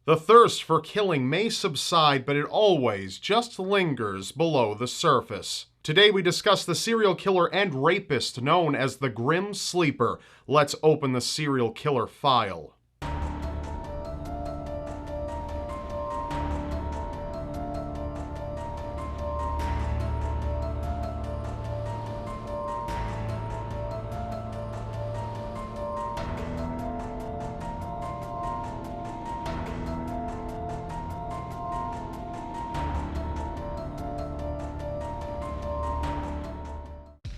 The thirst for killing may subside, but it always just lingers below the surface. Today we discuss the serial killer and rapist known as the Grim Sleeper. Let's open the serial killer file.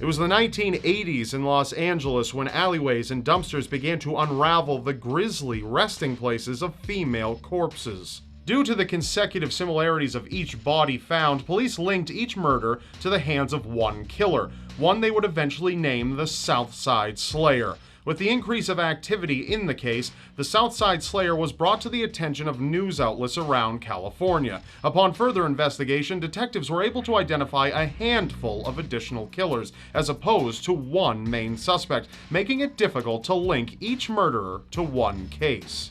It was the 1980s in Los Angeles when alleyways and dumpsters began to unravel the grisly resting places of female corpses. Due to the consecutive similarities of each body found, police linked each murder to the hands of one killer, one they would eventually name the Southside Slayer. With the increase of activity in the case, the Southside Slayer was brought to the attention of news outlets around California. Upon further investigation, detectives were able to identify a handful of additional killers, as opposed to one main suspect, making it difficult to link each murderer to one case.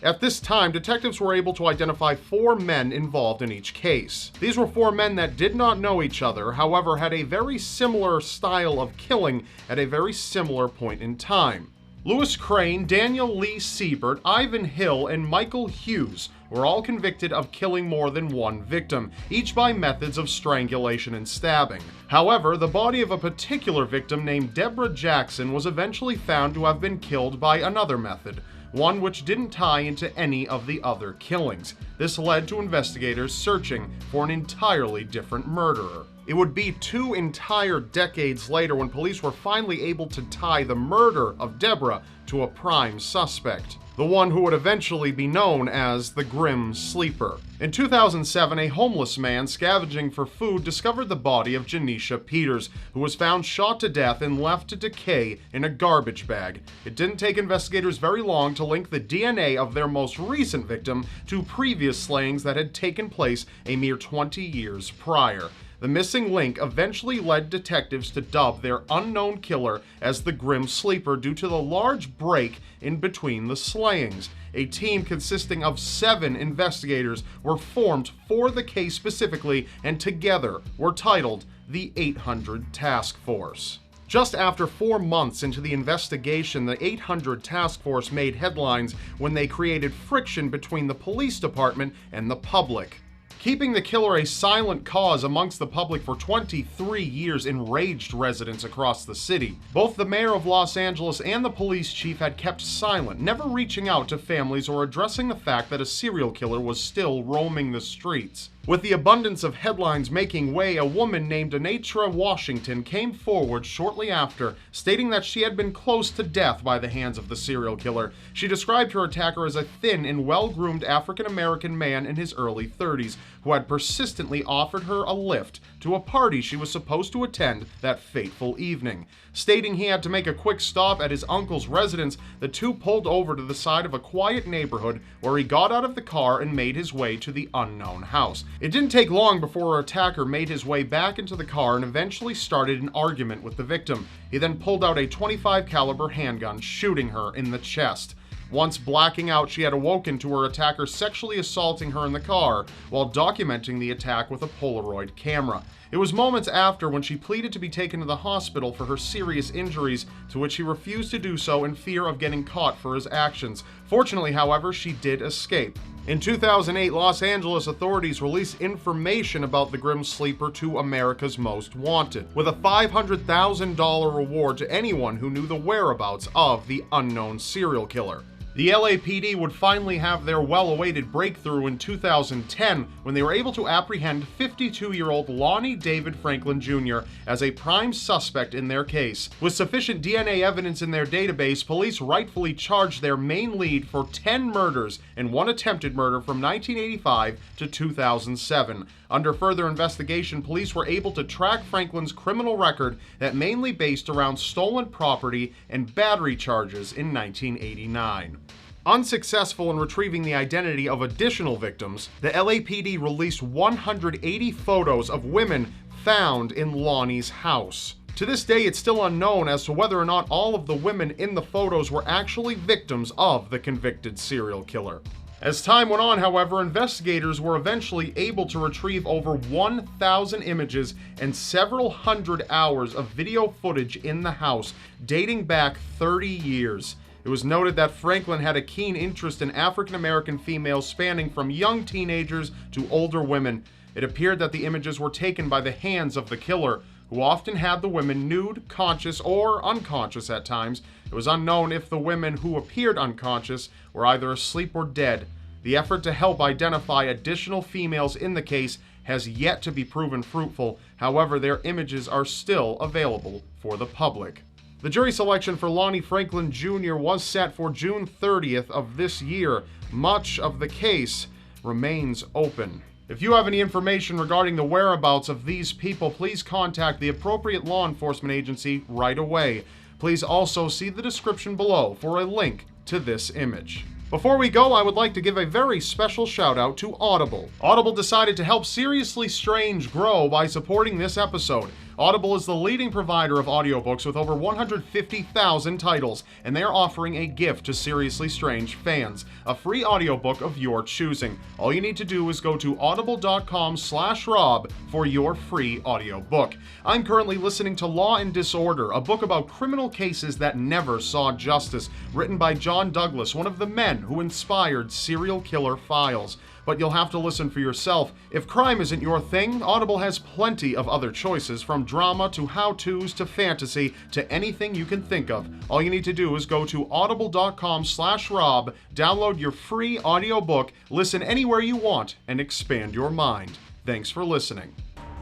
At this time, detectives were able to identify 4 men involved in each case. These were 4 men that did not know each other, however had a very similar style of killing at a very similar point in time. Louis Crane, Daniel Lee Siebert, Ivan Hill, and Michael Hughes were all convicted of killing more than one victim, each by methods of strangulation and stabbing. However, the body of a particular victim named Deborah Jackson was eventually found to have been killed by another method, one which didn't tie into any of the other killings. This led to investigators searching for an entirely different murderer. It would be 2 entire decades later when police were finally able to tie the murder of Deborah to a prime suspect, the one who would eventually be known as the Grim Sleeper. In 2007, a homeless man scavenging for food discovered the body of Janisha Peters, who was found shot to death and left to decay in a garbage bag. It didn't take investigators very long to link the DNA of their most recent victim to previous slayings that had taken place a mere 20 years prior. The missing link eventually led detectives to dub their unknown killer as the Grim Sleeper due to the large break in between the slayings. A team consisting of 7 investigators were formed for the case specifically, and together were titled the 800 Task Force. Just after 4 months into the investigation, the 800 Task Force made headlines when they created friction between the police department and the public. Keeping the killer a silent cause amongst the public for 23 years enraged residents across the city. Both the mayor of Los Angeles and the police chief had kept silent, never reaching out to families or addressing the fact that a serial killer was still roaming the streets. With the abundance of headlines making way, a woman named Anitra Washington came forward shortly after, stating that she had been close to death by the hands of the serial killer. She described her attacker as a thin and well-groomed African-American man in his early 30s, who had persistently offered her a lift to a party she was supposed to attend that fateful evening. Stating he had to make a quick stop at his uncle's residence, the two pulled over to the side of a quiet neighborhood where he got out of the car and made his way to the unknown house. It didn't take long before her attacker made his way back into the car and eventually started an argument with the victim. He then pulled out a .25 caliber handgun, shooting her in the chest. Once blacking out, she had awoken to her attacker sexually assaulting her in the car while documenting the attack with a Polaroid camera. It was moments after when she pleaded to be taken to the hospital for her serious injuries, to which he refused to do so in fear of getting caught for his actions. Fortunately, however, she did escape. In 2008, Los Angeles authorities released information about the Grim Sleeper to America's Most Wanted, with a $500,000 reward to anyone who knew the whereabouts of the unknown serial killer. The LAPD would finally have their well-awaited breakthrough in 2010 when they were able to apprehend 52-year-old Lonnie David Franklin Jr. as a prime suspect in their case. With sufficient DNA evidence in their database, police rightfully charged their main lead for 10 murders and 1 attempted murder from 1985 to 2007. Under further investigation, police were able to track Franklin's criminal record that mainly based around stolen property and battery charges in 1989. Unsuccessful in retrieving the identity of additional victims, the LAPD released 180 photos of women found in Lonnie's house. To this day, it's still unknown as to whether or not all of the women in the photos were actually victims of the convicted serial killer. As time went on, however, investigators were eventually able to retrieve over 1,000 images and several hundred hours of video footage in the house, dating back 30 years. It was noted that Franklin had a keen interest in African-American females spanning from young teenagers to older women. It appeared that the images were taken by the hands of the killer, who often had the women nude, conscious, or unconscious at times. It was unknown if the women who appeared unconscious were either asleep or dead. The effort to help identify additional females in the case has yet to be proven fruitful. However, their images are still available for the public. The jury selection for Lonnie Franklin Jr. was set for June 30th of this year. Much of the case remains open. If you have any information regarding the whereabouts of these people, please contact the appropriate law enforcement agency right away. Please also see the description below for a link to this image. Before we go, I would like to give a very special shout out to Audible. Audible decided to help Seriously Strange grow by supporting this episode. Audible is the leading provider of audiobooks with over 150,000 titles, and they are offering a gift to Seriously Strange fans, a free audiobook of your choosing. All you need to do is go to audible.com/Rob for your free audiobook. I'm currently listening to Law and Disorder, a book about criminal cases that never saw justice, written by John Douglas, one of the men who inspired Serial Killer Files. But you'll have to listen for yourself. If crime isn't your thing, Audible has plenty of other choices, from drama to how-tos to fantasy to anything you can think of. All you need to do is go to audible.com/Rob, download your free audiobook, listen anywhere you want, and expand your mind. Thanks for listening.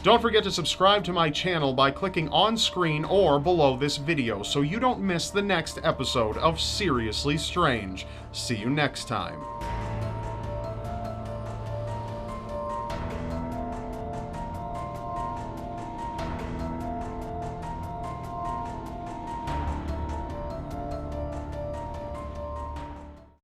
Don't forget to subscribe to my channel by clicking on screen or below this video so you don't miss the next episode of Seriously Strange. See you next time.